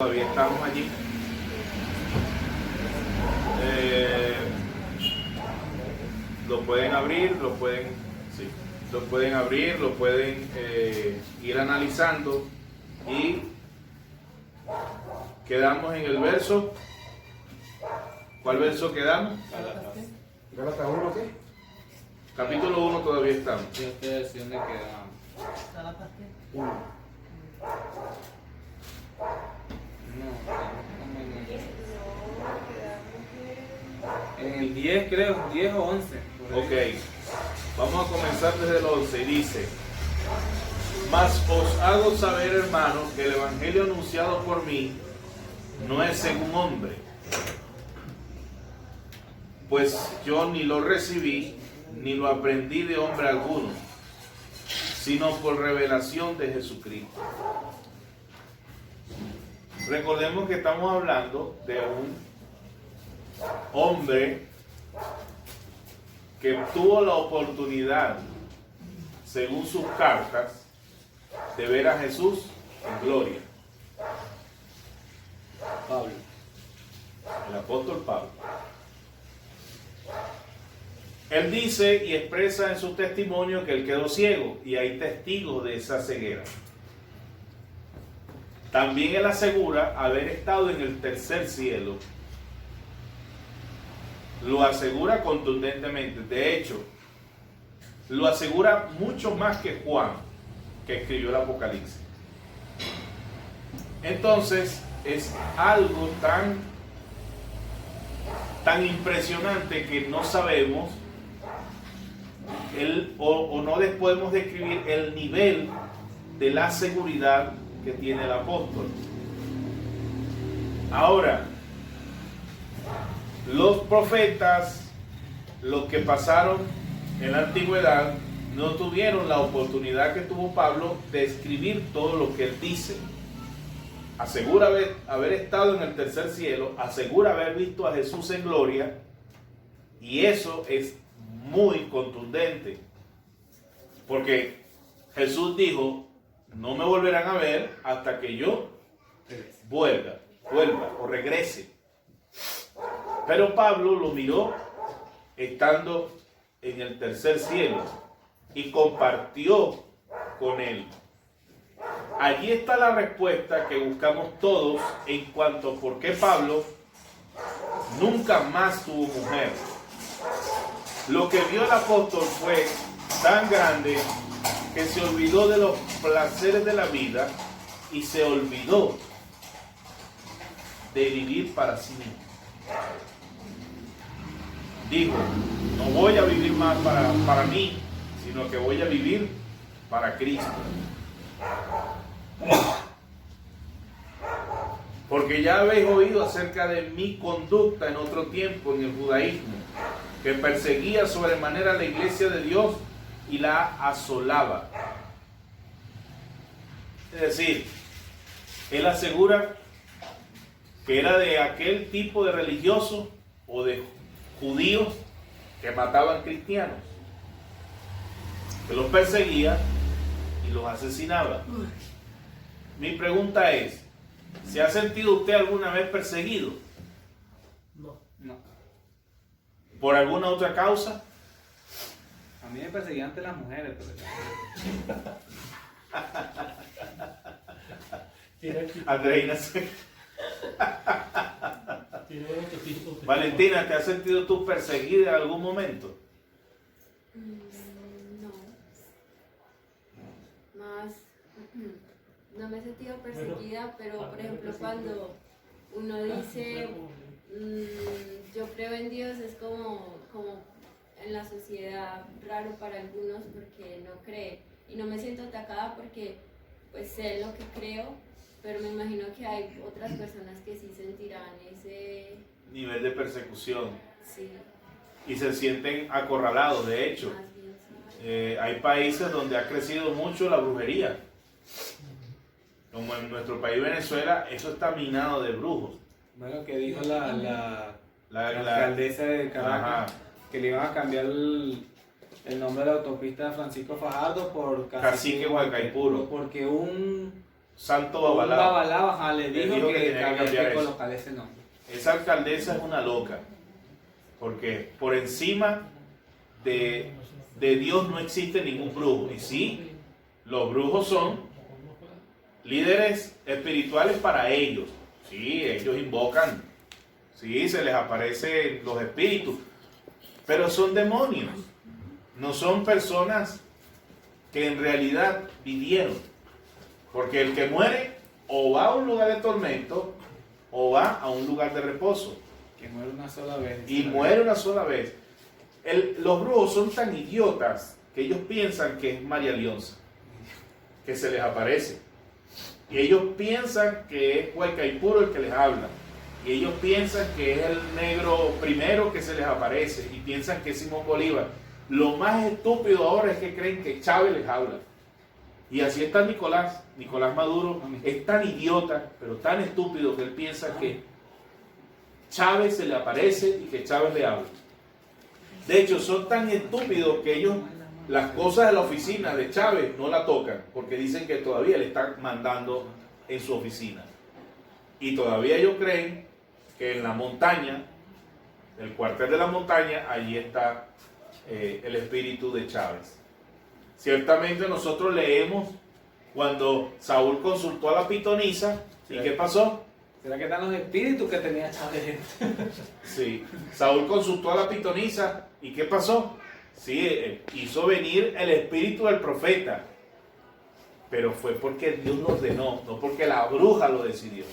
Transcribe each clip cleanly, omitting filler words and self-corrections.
Todavía estamos allí. Lo pueden abrir, sí, lo pueden abrir, lo pueden ir analizando y quedamos en el verso. ¿Cuál verso quedamos? ¿Gálatas 1 qué? Capítulo 1 todavía estamos. Yo estoy diciendo que quedamos. 1. En el 10 creo, 10 o 11. Ok, vamos a comenzar desde el 11 y dice: Mas os hago saber, hermanos, que el evangelio anunciado por mí no es según hombre, pues yo ni lo recibí ni lo aprendí de hombre alguno, sino por revelación de Jesucristo. Recordemos que estamos hablando de un hombre que tuvo la oportunidad, según sus cartas, de ver a Jesús en gloria. Pablo. El apóstol Pablo. Él dice y expresa en su testimonio que él quedó ciego, y hay testigos de esa ceguera. También él asegura haber estado en el tercer cielo. Lo asegura contundentemente. De hecho, lo asegura mucho más que Juan, que escribió el Apocalipsis. Entonces, es algo tan impresionante que no sabemos o no les podemos describir el nivel de la seguridad que tiene el apóstol. Ahora, los profetas, los que pasaron en la antigüedad, no tuvieron la oportunidad que tuvo Pablo de escribir todo lo que él dice. Asegura haber estado en el tercer cielo, asegura haber visto a Jesús en gloria, y eso es muy contundente, porque Jesús dijo: no me volverán a ver hasta que yo vuelva o regrese. Pero Pablo lo miró estando en el tercer cielo y compartió con él. Allí está la respuesta que buscamos todos en cuanto a por qué Pablo nunca más tuvo mujer. Lo que vio el apóstol fue tan grande que se olvidó de los placeres de la vida y se olvidó de vivir para sí mismo. Dijo: no voy a vivir más para mí, sino que voy a vivir para Cristo. Porque ya habéis oído acerca de mi conducta en otro tiempo en el judaísmo, que perseguía sobremanera la iglesia de Dios y la asolaba. Es decir, él asegura que era de aquel tipo de religiosos o de judíos que mataban cristianos, que los perseguía y los asesinaba. Mi pregunta es: ¿se ha sentido usted alguna vez perseguido? No. ¿Por alguna otra causa? A mí me perseguían ante las mujeres, pero... Andreina, Valentina, ¿te has sentido tú perseguida en algún momento? No. Más, no me he sentido perseguida, pero por ejemplo cuando uno dice yo creo en Dios, es como en la sociedad raro para algunos porque no cree, y no me siento atacada porque pues sé lo que creo, pero me imagino que hay otras personas que sí sentirán ese Nivel de persecución. sí, Y se sienten acorralados. De hecho, más bien sí. hay países donde ha crecido mucho la brujería. Como en nuestro país Venezuela, eso está minado de brujos. Bueno, que dijo la La- alcaldesa de Caracas, Ajá. que le iban a cambiar el nombre de la autopista Francisco Fajardo por Cacique Huaycaipuro. porque un Santo Un Babalao. Babalao, ajá, le Le dijo dijo que que tenía que había cambiar que eso. colocar ese nombre. Esa alcaldesa es una loca, porque por encima de Dios no existe ningún brujo. Y sí, los brujos son líderes espirituales para ellos. Sí, ellos invocan, sí, se les aparecen los espíritus, pero son demonios, no son personas que en realidad vivieron. Porque el que muere o va a un lugar de tormento o va a un lugar de reposo. Que muere una sola vez. Y muere una sola vez. Los brujos son tan idiotas que ellos piensan que es María Leonza, que se les aparece. Y ellos piensan que es Huaycaipuro el que les habla. Y ellos piensan que es el negro primero que se les aparece. Y piensan que es Simón Bolívar. Lo más estúpido ahora es que creen que Chávez les habla. Y así está Nicolás Maduro. Es tan idiota, pero tan estúpido que él piensa que Chávez se le aparece y que Chávez le habla. De hecho, son tan estúpidos que ellos las cosas de la oficina de Chávez no la tocan, porque dicen que todavía le están mandando en su oficina. Y todavía ellos creen que en la montaña, el cuartel de la montaña, allí está el espíritu de Chávez. Ciertamente nosotros leemos cuando Saúl consultó a la pitonisa, ¿y qué pasó? ¿Será que están los espíritus que tenía Chávez? Sí, Saúl consultó a la pitonisa, ¿y qué pasó? Sí, hizo venir el espíritu del profeta, pero fue porque Dios lo ordenó, no porque la bruja lo decidió.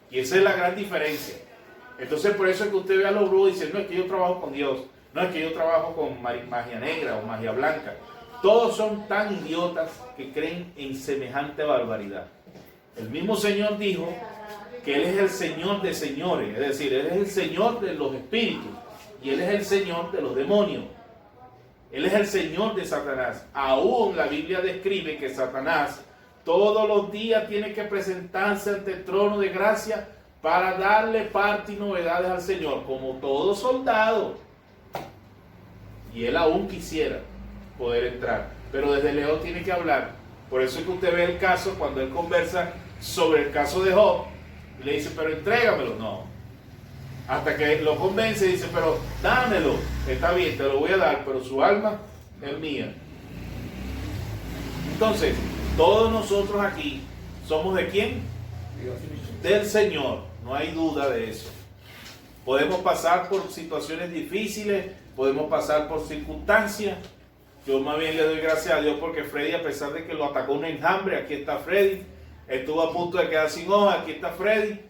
Y esa es la gran diferencia. Entonces por eso es que usted ve a los brujos y dice, no es que yo trabajo con Dios, no es que yo trabajo con magia negra o magia blanca. Todos son tan idiotas que creen en semejante barbaridad. El mismo Señor dijo que Él es el Señor de señores, es decir, Él es el Señor de los espíritus y Él es el Señor de los demonios. Él es el Señor de Satanás. Aún la Biblia describe que Satanás todos los días tiene que presentarse ante el trono de gracia para darle parte y novedades al Señor, como todo soldado. Y él aún quisiera poder entrar, pero desde lejos tiene que hablar. Por eso es que usted ve el caso cuando él conversa sobre el caso de Job y le dice, pero entrégamelo. No, hasta que lo convence y dice, pero dámelo. Está bien, te lo voy a dar, pero su alma es mía. Entonces, todos nosotros aquí somos ¿de quién? Dios. Del Señor, no hay duda de eso. Podemos pasar por situaciones difíciles, podemos pasar por circunstancias. Yo más bien le doy gracias a Dios porque Freddy, a pesar de que lo atacó un enjambre, aquí está Freddy. Estuvo a punto de quedar sin hoja, aquí está Freddy.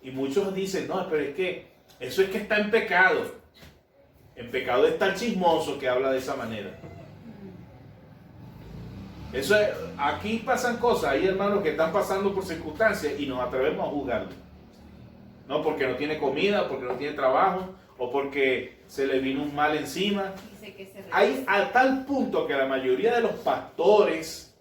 Y muchos dicen, no, pero es que eso es que está en pecado. En pecado está el chismoso que habla de esa manera. Eso es, aquí pasan cosas, hay hermanos que están pasando por circunstancias y nos atrevemos a juzgarlo. No porque no tiene comida, porque no tiene trabajo, o porque se le vino un mal encima. Hay a tal punto que la mayoría de los pastores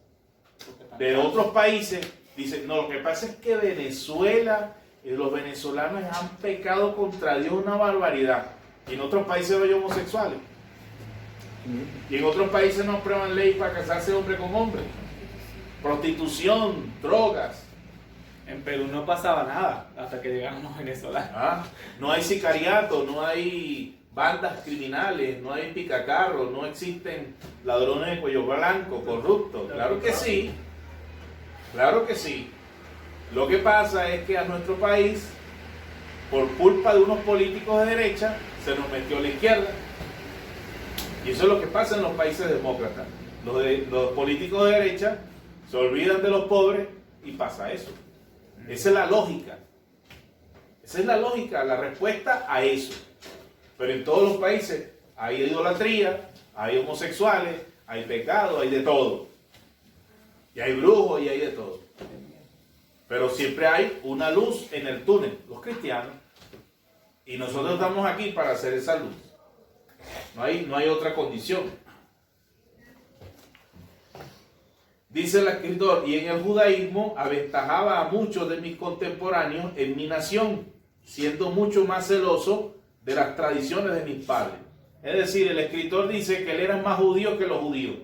de otros países dicen, no, lo que pasa es que Venezuela y los venezolanos han pecado contra Dios una barbaridad. Y en otros países hay homosexuales. Y en otros países no aprueban ley para casarse hombre con hombre. Prostitución, drogas. En Perú no pasaba nada hasta que llegaron los venezolanos. No hay sicariato, no hay bandas criminales, no hay picacarros, no existen ladrones de cuello blanco, corruptos. Claro que sí, claro que sí. Lo que pasa es que a nuestro país, por culpa de unos políticos de derecha, se nos metió la izquierda. Y eso es lo que pasa en los países demócratas. Los políticos de derecha se olvidan de los pobres y pasa eso. Esa es la lógica. Esa es la lógica, la respuesta a eso. Pero en todos los países hay idolatría, hay homosexuales, hay pecado, hay de todo. Y hay brujos y hay de todo. Pero siempre hay una luz en el túnel, los cristianos. Y nosotros estamos aquí para hacer esa luz. No hay otra condición. Dice el escritor, y en el judaísmo aventajaba a muchos de mis contemporáneos en mi nación, siendo mucho más celoso de las tradiciones de mis padres. Es decir, el escritor dice que él era más judío que los judíos.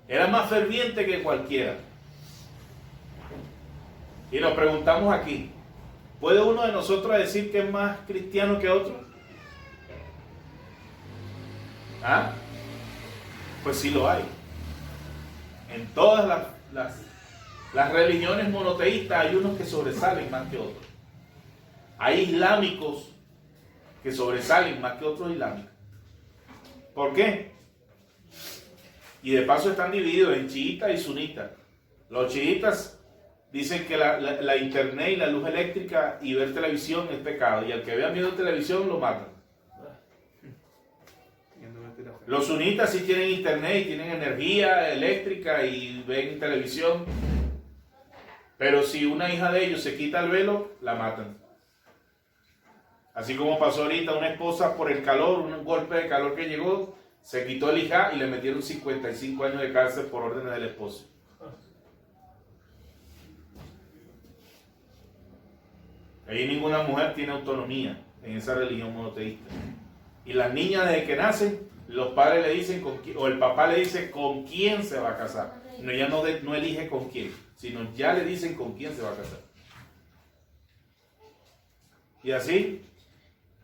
Era más ferviente que cualquiera. Y nos preguntamos aquí, ¿puede uno de nosotros decir que es más cristiano que otro? ¿Ah? Pues sí lo hay. En todas las religiones monoteístas hay unos que sobresalen más que otros. Hay islámicos que sobresalen más que otros islámicos. ¿Por qué? Y de paso están divididos en chiitas y sunitas. Los chiitas dicen que la internet y la luz eléctrica y ver televisión es pecado. Y al que vea miedo de televisión lo matan. Los sunitas sí tienen internet y tienen energía eléctrica y ven televisión. Pero si una hija de ellos se quita el velo, la matan. Así como pasó ahorita una esposa por el calor, un golpe de calor que llegó, se quitó el hijab y le metieron 55 años de cárcel por órdenes del esposo. Ahí ninguna mujer tiene autonomía en esa religión monoteísta. Y las niñas desde que nacen, los padres le dicen, o el papá le dice con quién se va a casar. No, ella no elige con quién, sino ya le dicen con quién se va a casar. Y así,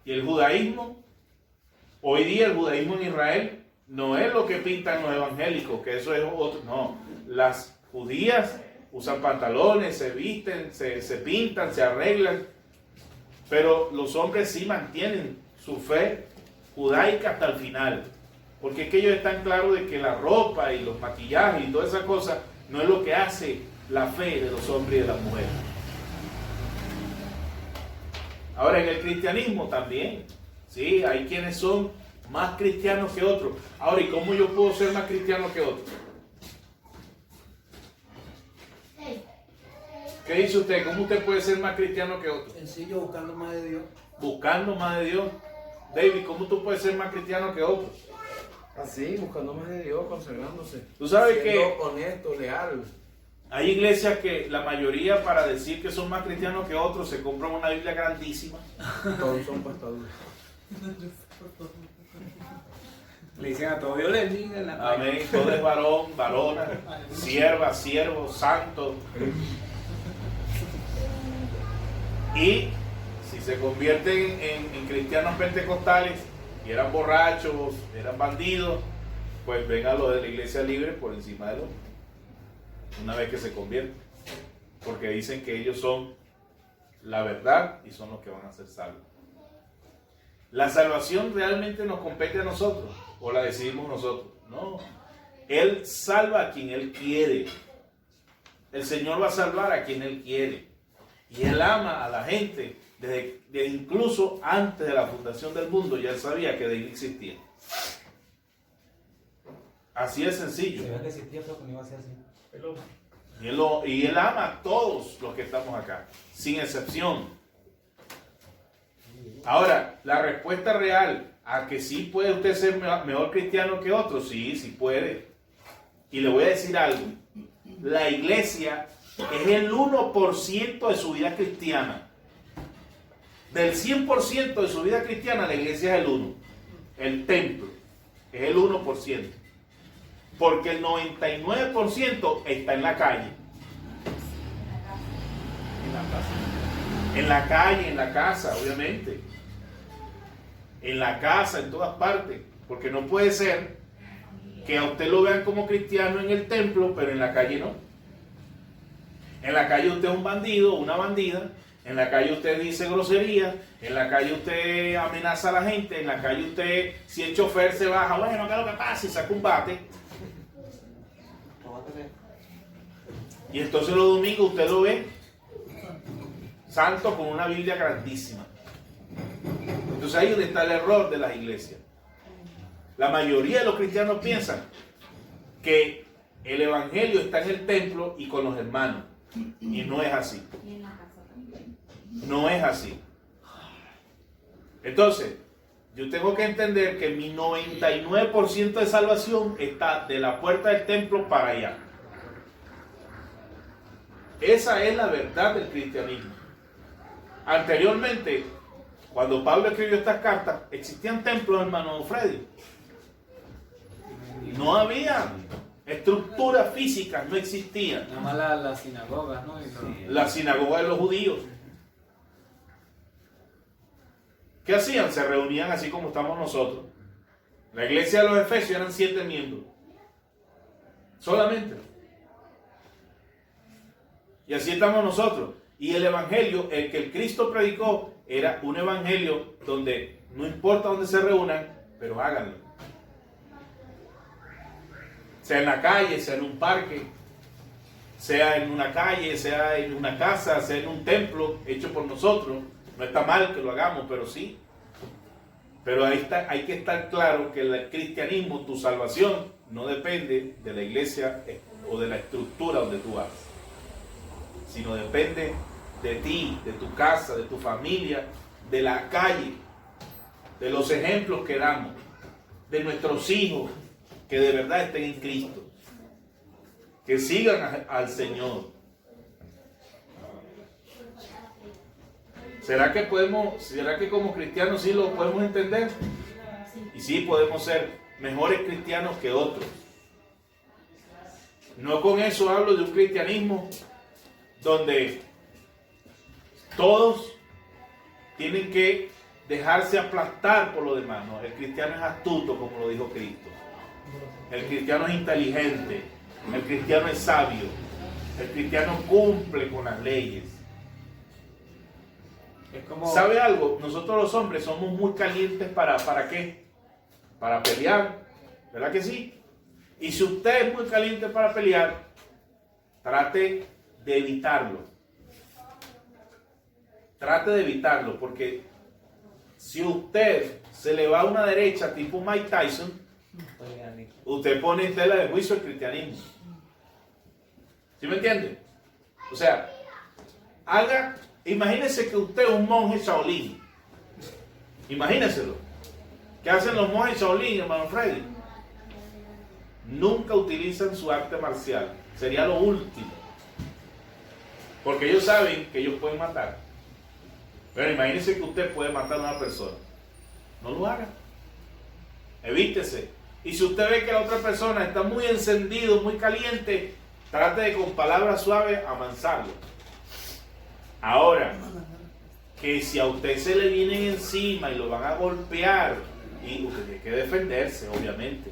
y el judaísmo, hoy día el judaísmo en Israel no es lo que pintan los evangélicos, que eso es otro, no. Las judías usan pantalones, se visten, se pintan, se arreglan, pero los hombres sí mantienen su fe judaica hasta el final, porque es que ellos están claros de que la ropa y los maquillajes y todas esas cosas no es lo que hace la fe de los hombres y de las mujeres. Ahora en el cristianismo también, sí, hay quienes son más cristianos que otros. Ahora, ¿y cómo yo puedo ser más cristiano que otros? ¿Qué dice usted? ¿Cómo usted puede ser más cristiano que otros? Sencillo, buscando más de Dios. Buscando más de Dios. David, ¿cómo tú puedes ser más cristiano que otros? Así, buscando más de Dios, consagrándose. Tú sabes siendo que honesto, leal. hay iglesias que la mayoría, para decir que son más cristianos que otros, se compran una Biblia grandísima. Todos son pastores. Le dicen a todo Dios le bendiga en la Amén. Todo es varón, varona, sierva, siervo, santo. Y si se convierten en cristianos pentecostales y eran borrachos, eran bandidos, pues vengan los de la iglesia libre por encima de los. Una vez que se convierten, porque dicen que ellos son la verdad y son los que van a ser salvos. ¿La salvación realmente nos compete a nosotros o la decidimos nosotros? No, Él salva a quien Él quiere. El Señor va a salvar a quien Él quiere, y Él ama a la gente desde incluso antes de la fundación del mundo. Ya Él sabía que de Él existía. Así es sencillo. Se ve que existía, pero que no iba a ser así. Y él ama a todos los que estamos acá, sin excepción. Ahora, la respuesta real a que sí puede usted ser mejor cristiano que otros, sí puede. Y le voy a decir algo. La iglesia es el 1% de su vida cristiana. Del 100% de su vida cristiana, la iglesia es el 1%. El templo es el 1%. Porque el 99% está en la calle. En la calle, en la casa, obviamente. En la casa, en todas partes. Porque no puede ser que a usted lo vean como cristiano en el templo, pero en la calle no. En la calle usted es un bandido, una bandida. En la calle usted dice groserías. En la calle usted amenaza a la gente. En la calle usted, si el chofer se baja, bueno, ¿qué es lo que pasa? Y saca un bate. Y entonces los domingos usted lo ve santo con una Biblia grandísima. Entonces ahí es donde está el error de las iglesias. La mayoría de los cristianos piensan que el evangelio está en el templo y con los hermanos. Y no es así. No es así. Entonces, yo tengo que entender que mi 99% de salvación está de la puerta del templo para allá. Esa es la verdad del cristianismo. Anteriormente, cuando Pablo escribió estas cartas, existían templos, hermano Freddy. No había Estructuras físicas no existían. Nada más las sinagogas, ¿no? La sinagoga de los judíos. ¿Qué hacían? Se reunían así como estamos nosotros. La iglesia de los Efesios eran 7 miembros. Solamente. Y así estamos nosotros. Y el evangelio, el que el Cristo predicó, era un evangelio donde no importa dónde se reúnan, pero háganlo. Sea en la calle, sea en un parque, sea en una calle, sea en una casa, sea en un templo hecho por nosotros. No está mal que lo hagamos, pero sí. Pero ahí está, hay que estar claro que el cristianismo, tu salvación, no depende de la iglesia o de la estructura donde tú vas, sino depende de ti, de tu casa, de tu familia, de la calle, de los ejemplos que damos, de nuestros hijos que de verdad estén en Cristo, que sigan al Señor. ¿Será que como cristianos sí lo podemos entender? Y sí podemos ser mejores cristianos que otros. No con eso hablo de un cristianismo donde todos tienen que dejarse aplastar por lo demás. No, el cristiano es astuto, como lo dijo Cristo. El cristiano es inteligente. El cristiano es sabio. El cristiano cumple con las leyes. Es como... ¿Sabe algo? Nosotros los hombres somos muy calientes ¿para qué? Para pelear, ¿verdad que sí? Y si usted es muy caliente para pelear, trate de evitarlo. Trate de evitarlo, porque si usted se le va a una derecha tipo Mike Tyson, usted pone en tela de juicio el cristianismo. ¿Sí me entiende? O sea, imagínese que usted es un monje Shaolin. Imagíneselo. ¿Qué hacen los monjes Shaolin, hermano Freddy? Nunca utilizan su arte marcial. Sería lo último. Porque ellos saben que ellos pueden matar. Pero imagínese que usted puede matar a una persona. No lo haga. Evítese. Y si usted ve que la otra persona está muy encendido, muy caliente, trate de con palabras suaves amansarlo. Ahora, que si a usted se le vienen encima y lo van a golpear, y usted tiene que defenderse, obviamente.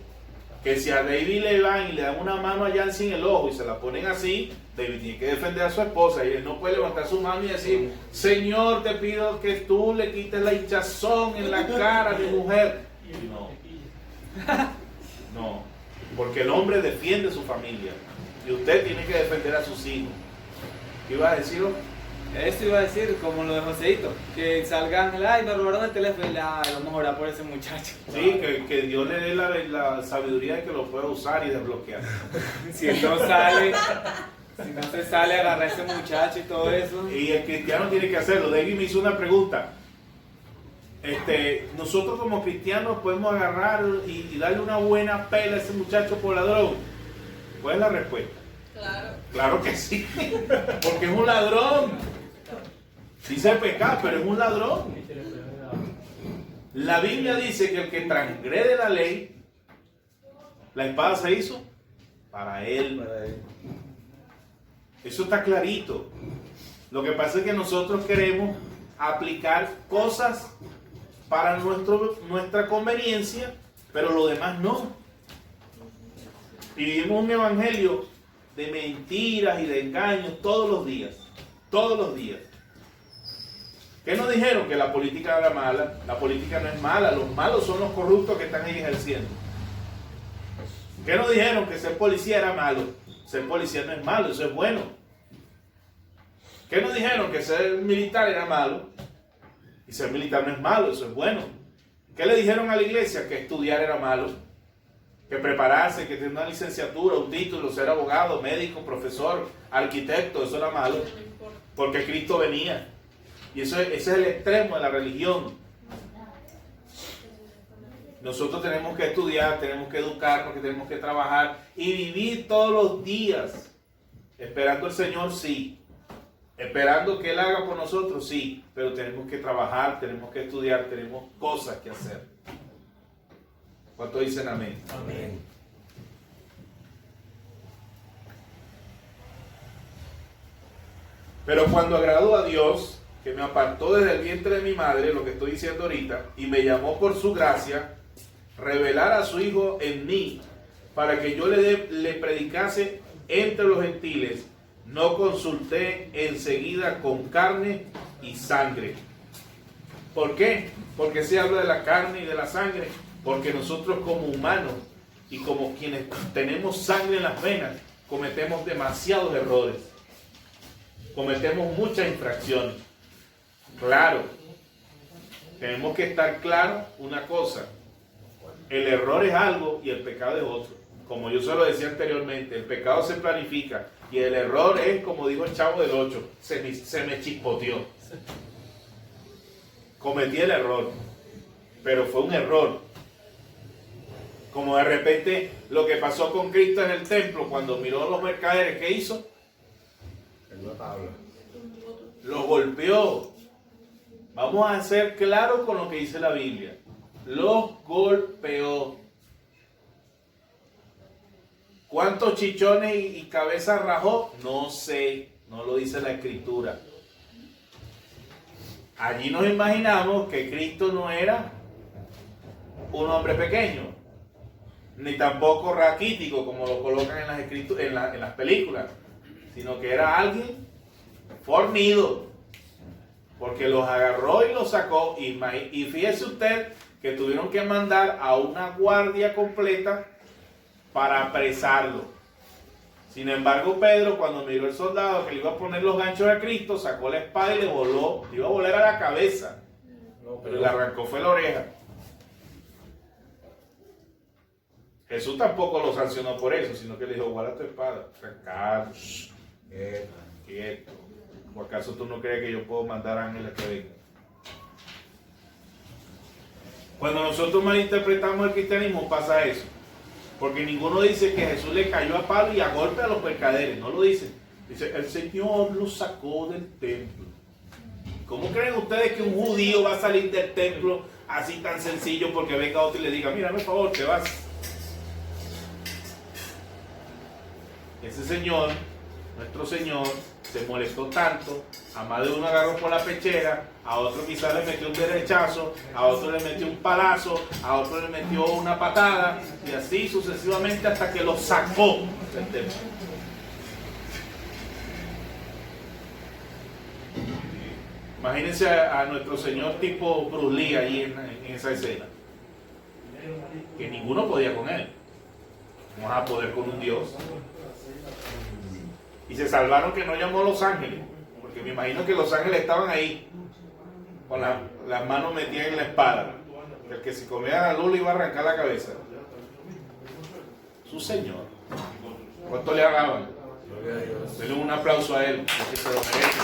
Que si a David le van y le dan una mano allá en el ojo y se la ponen así, David tiene que defender a su esposa y él no puede levantar su mano y decir: Señor, te pido que tú le quites la hinchazón en la cara a mi mujer. No, porque el hombre defiende su familia y usted tiene que defender a sus hijos. ¿Qué iba a decir? Esto iba a decir, como lo de Joseito, que salgan, ay, me robaron el teléfono, ay, vamos a orar por ese muchacho. Sí, que Dios le dé la sabiduría de que lo pueda usar y desbloquear. Si no sale, si no se sale, agarrar a ese muchacho y todo eso. Y el cristiano tiene que hacerlo. David me hizo una pregunta. Nosotros como cristianos podemos agarrar y darle una buena pela a ese muchacho por ladrón. ¿Cuál es la respuesta? Claro que sí, porque es un ladrón. Dice pecar, pero es un ladrón. La Biblia dice que el que transgrede la ley, la espada se hizo para él. Eso está clarito. Lo que pasa es que nosotros queremos aplicar cosas para nuestra conveniencia, pero lo demás no. Y vivimos un evangelio de mentiras y de engaños todos los días. Todos los días. ¿Qué nos dijeron? Que la política era mala. La política no es mala. Los malos son los corruptos que están ahí ejerciendo. ¿Qué nos dijeron? Que ser policía era malo. Ser policía no es malo, eso es bueno. ¿Qué nos dijeron? Que ser militar era malo. Y ser militar no es malo, eso es bueno. ¿Qué le dijeron a la iglesia? Que estudiar era malo. Que prepararse, que tener una licenciatura, un título, ser abogado, médico, profesor, arquitecto, eso era malo. Porque Cristo venía. Y ese es el extremo de la religión. Nosotros tenemos que estudiar, tenemos que educarnos, que tenemos que trabajar y vivir todos los días esperando al Señor, sí. Esperando que Él haga por nosotros, sí. Pero tenemos que trabajar, tenemos que estudiar, tenemos cosas que hacer. ¿Cuántos dicen amén? Amén. Pero cuando agradó a Dios, que me apartó desde el vientre de mi madre, lo que estoy diciendo ahorita, y me llamó por su gracia, revelar a su Hijo en mí, para que yo le predicase entre los gentiles, no consulté enseguida con carne y sangre. ¿Por qué? Porque se habla de la carne y de la sangre, porque nosotros como humanos y como quienes tenemos sangre en las venas, cometemos demasiados errores, cometemos muchas infracciones. Claro, tenemos que estar claros una cosa: el error es algo y el pecado es otro. Como yo se lo decía anteriormente, el pecado se planifica y el error es, como dijo el Chavo del 8, se me chispoteó. Cometí el error, pero fue un error. Como de repente lo que pasó con Cristo en el templo cuando miró a los mercaderes, ¿qué hizo? Los golpeó. Vamos a ser claros con lo que dice la Biblia. Los golpeó. ¿Cuántos chichones y cabezas rajó? No sé, no lo dice la Escritura. Allí nos imaginamos que Cristo no era un hombre pequeño, ni tampoco raquítico como lo colocan en las en las películas, sino que era alguien fornido, porque los agarró y los sacó. Y fíjese usted que tuvieron que mandar a una guardia completa para apresarlo. Sin embargo, Pedro, cuando miró el soldado que le iba a poner los ganchos a Cristo, sacó la espada y le voló, le iba a volar a la cabeza, pero le arrancó fue la oreja. Jesús tampoco lo sancionó por eso, sino que le dijo: guarda tu espada, tranquilo, quieto. ¿O acaso tú no crees que yo puedo mandar ángeles que vengan? Cuando nosotros malinterpretamos el cristianismo pasa eso. Porque ninguno dice que Jesús le cayó a palo y a golpe a los mercaderes. No lo dice. Dice: el Señor los sacó del templo. ¿Cómo creen ustedes que un judío va a salir del templo así tan sencillo porque venga otro y le diga: mira, por favor, te vas? Ese Señor, nuestro Señor, se molestó tanto. A más de uno agarró por la pechera, a otro quizás le metió un derechazo, a otro le metió un palazo, a otro le metió una patada, y así sucesivamente hasta que lo sacó del templo. Imagínense a nuestro Señor tipo Bruce Lee ahí en esa escena, que ninguno podía con él. Vamos a poder con un Dios. Y se salvaron que no llamó a los ángeles, porque me imagino que los ángeles estaban ahí con las manos metidas en la espada. El que se comía la luz le iba a arrancar la cabeza. Su Señor. ¿Cuánto le alaban? Denle un aplauso a él, porque se lo merece.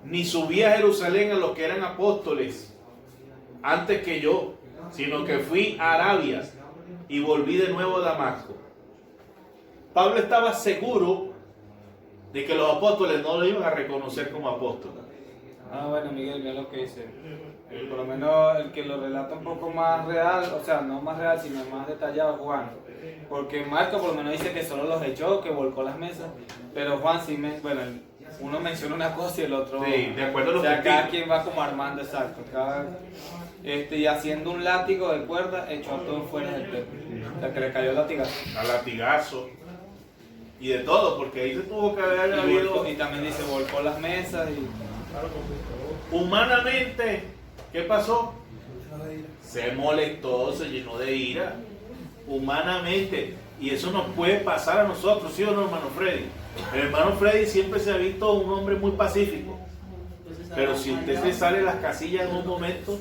Ni subí a Jerusalén a los que eran apóstoles antes que yo, sino que fui a Arabia y volví de nuevo a Damasco. Pablo estaba seguro de que los apóstoles no lo iban a reconocer como apóstol. Bueno, Miguel, mira lo que dice. Por lo menos el que lo relata un poco más real, o sea, no más real, sino más detallado, Juan. Porque Marco por lo menos dice que solo los echó, que volcó las mesas. Pero Juan sí uno menciona una cosa y el otro. Sí, de acuerdo a lo o sea, que cada quien va como armando, exacto. Y haciendo un látigo de cuerda, echó a todos fuera del templo. O sea, que le cayó el latigazo. A latigazo. Y de todo, porque ahí se tuvo que haber habido. Y también dice, volcó las mesas y. Humanamente, ¿qué pasó? Se molestó, se llenó de ira. Humanamente. Y eso nos puede pasar a nosotros, ¿sí o no, hermano Freddy? El hermano Freddy siempre se ha visto un hombre muy pacífico. Pero si usted se sale de las casillas en un momento.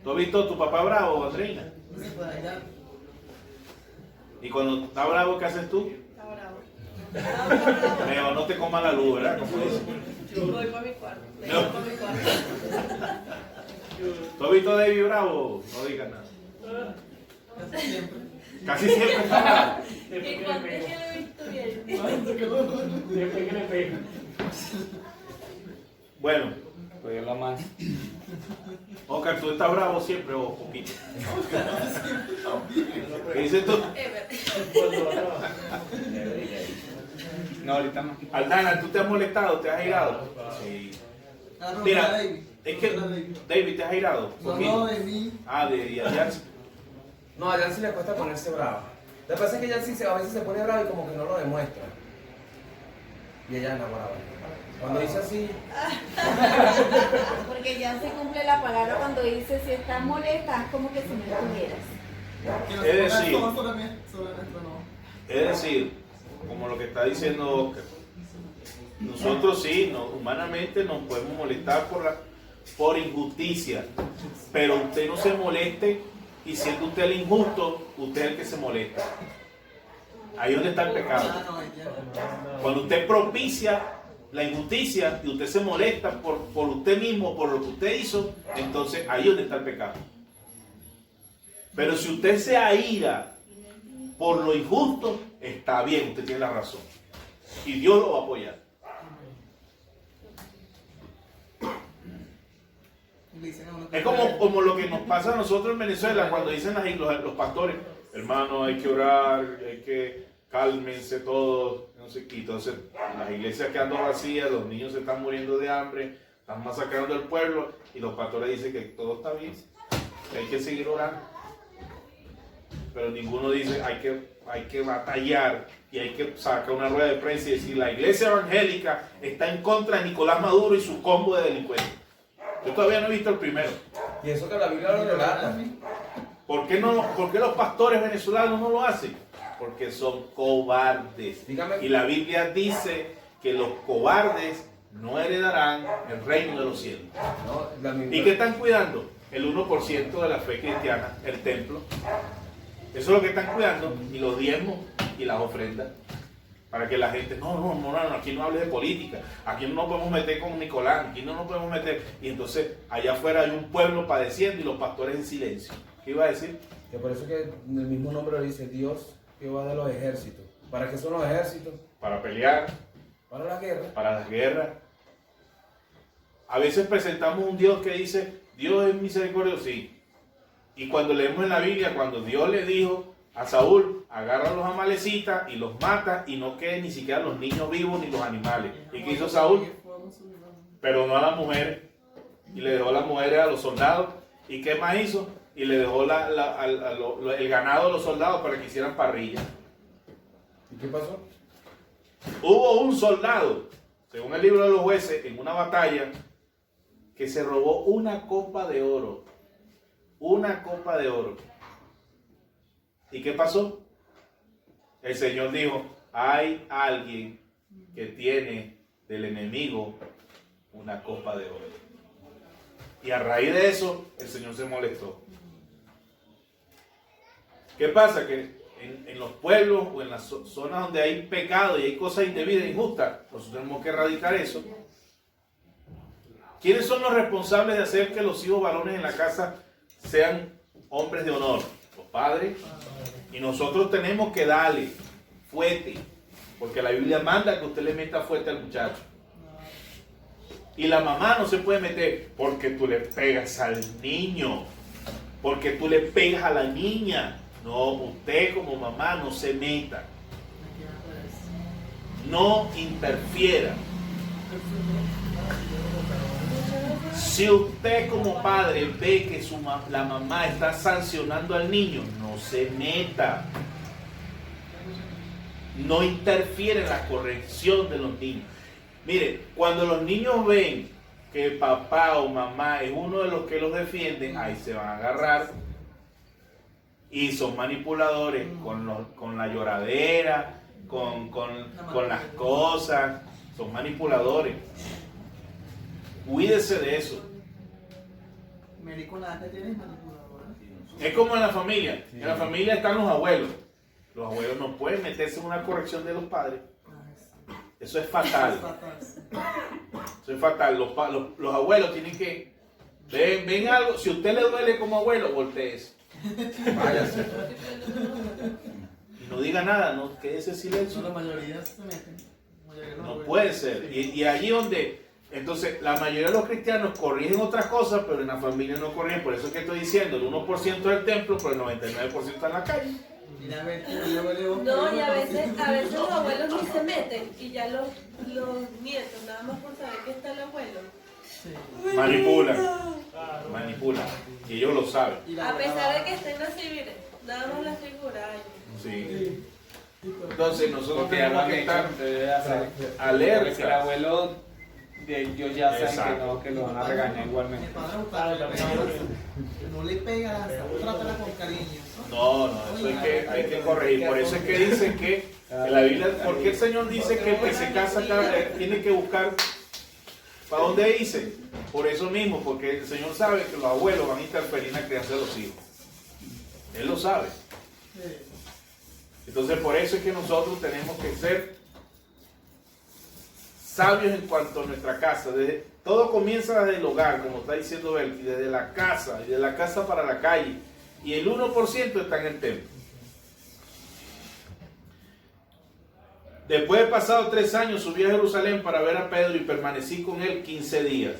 ¿Tú has visto a tu papá bravo, Andreina? Y cuando está bravo, ¿qué haces tú? Está bravo. No te comas la luz, ¿verdad? Como dice. Voy para mi cuarto. No. ¿Tú has visto a David bravo? No digas nada. Casi siempre está bravo. ¿Y cuándo es que lo he visto bien? Bueno, Pues Dios la mano. Oscar, ¿tú estás bravo siempre o poquito? ¿Qué dices tú? No, ahorita no. Aldana, ¿tú te has molestado? ¿Te has girado? Sí. Mira, es que David, ¿te has girado? No, de mí. Ah, de Yancy. No, a Yancy le cuesta ponerse bravo. Lo que pasa es que Yancy a veces se pone bravo y como que no lo demuestra. Y ella enamorada. Cuando dice así, Porque ya se cumple la palabra cuando dice si estás molesta, es como que si no estuvieras. Que no Es se decir- ponga sobre nuestro no. Es decir, como lo que está diciendo Oscar, nosotros sí, humanamente nos podemos molestar por injusticia, pero usted no se moleste y siendo usted el injusto, usted es el que se molesta. Ahí es donde está el pecado. Ah, no, ya. Cuando usted propicia la injusticia y usted se molesta por usted mismo, por lo que usted hizo, entonces ahí es donde está el pecado. Pero si usted se aira por lo injusto, está bien, usted tiene la razón. Y Dios lo va a apoyar. Le dicen a uno que- Es como lo que nos pasa a nosotros en Venezuela cuando dicen los pastores, hermano, hay que orar, hay que cálmense todos, no sé qué. Entonces las iglesias quedando vacías, los niños se están muriendo de hambre, están masacrando el pueblo y los pastores dicen que todo está bien, que hay que seguir orando. Pero ninguno dice hay que batallar y hay que sacar una rueda de prensa y decir la iglesia evangélica está en contra de Nicolás Maduro y su combo de delincuentes. Yo todavía no he visto el primero. y eso que la Biblia lo relata. ¿Por qué los pastores venezolanos no lo hacen? Porque son cobardes. Dígame. Y la Biblia dice que los cobardes no heredarán el reino de los cielos. No, la misma- ¿Y qué están cuidando? El 1% de la fe cristiana, el templo. Eso es lo que están cuidando. Y los diezmos y las ofrendas. Para que la gente, no, aquí no hables de política. Aquí no nos podemos meter con Nicolás. Aquí no nos podemos meter. Y entonces allá afuera hay un pueblo padeciendo y los pastores en silencio. ¿Qué iba a decir? Que por eso que en el mismo nombre lo dice Dios, Jehová de los ejércitos. ¿Para qué son los ejércitos? Para pelear, Para la guerra. para las guerras. A veces presentamos un Dios que dice, Dios es misericordioso, sí. Y cuando leemos en la Biblia, cuando Dios le dijo a Saúl, agarra a los amalecitas y los mata y no queden ni siquiera los niños vivos ni los animales. ¿Y qué hizo Saúl? Perdonó a las mujeres y le dejó a las mujeres a los soldados. ¿Y qué más hizo? Y le dejó el ganado a los soldados para que hicieran parrilla. ¿Y qué pasó? Hubo un soldado, según el libro de los jueces, en una batalla, que se robó una copa de oro. Una copa de oro. ¿Y qué pasó? El Señor dijo, hay alguien que tiene del enemigo una copa de oro. Y a raíz de eso, el Señor se molestó. ¿Qué pasa? Que en los pueblos o en las zonas donde hay pecado y hay cosas indebidas e injustas, nosotros tenemos que erradicar eso. ¿Quiénes son los responsables de hacer que los hijos varones en la casa sean hombres de honor? Los padres. Y nosotros tenemos que darle fuerte, porque la Biblia manda que usted le meta fuerte al muchacho. Y la mamá no se puede meter porque tú le pegas al niño, porque tú le pegas a la niña. No, usted como mamá no se meta. No interfiera. Si usted como padre ve que la mamá está sancionando al niño, no se meta. No interfiere en la corrección de los niños. Mire, cuando los niños ven que papá o mamá es uno de los que los defienden, ahí se van a agarrar y son manipuladores con la lloradera, con las cosas, son manipuladores. Cuídese de eso. Médico, nada que tienes manipuladora. Es como en la familia. En la familia están los abuelos. Los abuelos no pueden meterse en una corrección de los padres. Eso es fatal. Eso es fatal. Los abuelos tienen que... Ven algo. Si a usted le duele como abuelo, volteese. Váyase. Y no diga nada, no quédese en silencio. La mayoría se meten. La mayoría de los No abuelos. puede ser. Y allí donde Entonces, la mayoría de los cristianos corrigen otras cosas, pero en la familia no corrigen. Por eso es que estoy diciendo, el 1% del templo, pero el 99% está en la calle. Mira, a ver, yo No, y a veces los abuelos ni se meten y ya los nietos, nada más por saber que está el abuelo. Manipulan. Y ellos lo saben. A pesar de que estén así, miren, nada más la figura. Ay. Sí. Entonces, nosotros Porque ya lo tenemos han que hecho, estar debe hacer. Porque si el alerta. abuelo de ellos ya saben Exacto. que lo van a regañar Mi igualmente. padre no le pega, trátala con cariño. No, eso hay que corregir. Por eso es que dicen que en la Biblia, ¿por qué el Señor dice que el que se casa tiene que buscar para dónde irse? Por eso mismo, porque el Señor sabe que los abuelos van a interferir en la crianza de los hijos. Él lo sabe. Entonces, por eso es que nosotros tenemos que ser sabios en cuanto a nuestra casa. Todo comienza desde el hogar, como está diciendo Belki, desde la casa, y de la casa para la calle. Y el 1% está en el templo. Después de pasado 3 años, subí a Jerusalén para ver a Pedro y permanecí con él 15 días.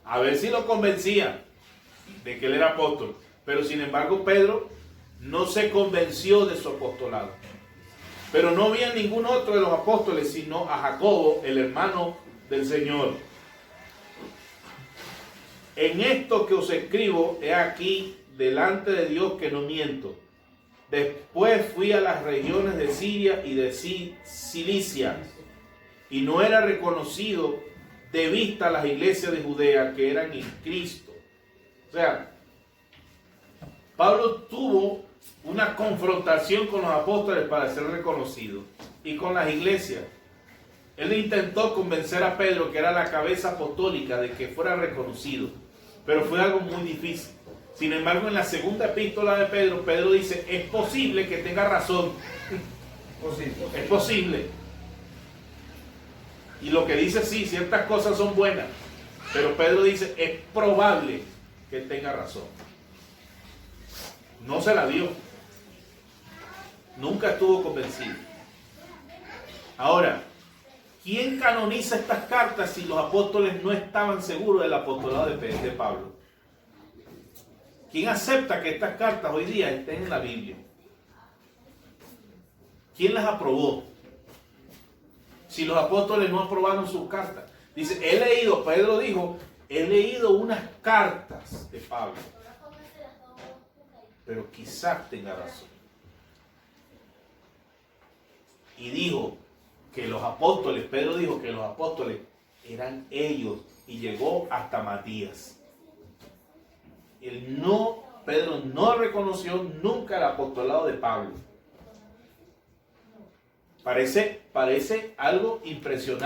A ver si lo convencía de que él era apóstol. Pero sin embargo, Pedro no se convenció de su apostolado. Pero no vi a ningún otro de los apóstoles, sino a Jacobo, el hermano del Señor. En esto que os escribo, he aquí, delante de Dios que no miento. Después fui a las regiones de Siria y de Cilicia, y no era reconocido de vista las iglesias de Judea que eran en Cristo. O sea, Pablo tuvo una confrontación con los apóstoles para ser reconocido, y con las iglesias. Él intentó convencer a Pedro, que era la cabeza apostólica, de que fuera reconocido, pero fue algo muy difícil. Sin embargo, en la segunda epístola de Pedro, Pedro dice, es posible que tenga razón. Es posible. Y lo que dice, sí, ciertas cosas son buenas, pero Pedro dice, es probable que tenga razón. No se la dio. Nunca estuvo convencido. Ahora, ¿quién canoniza estas cartas si los apóstoles no estaban seguros del apostolado de Pablo? ¿Quién acepta que estas cartas hoy día estén en la Biblia? ¿Quién las aprobó? Si los apóstoles no aprobaron sus cartas. Dice, Pedro dijo, he leído unas cartas de Pablo. Pero quizás tenga razón. Y dijo que los apóstoles, Pedro dijo que los apóstoles eran ellos, y llegó hasta Matías. Pedro no reconoció nunca el apostolado de Pablo. Parece algo impresionante.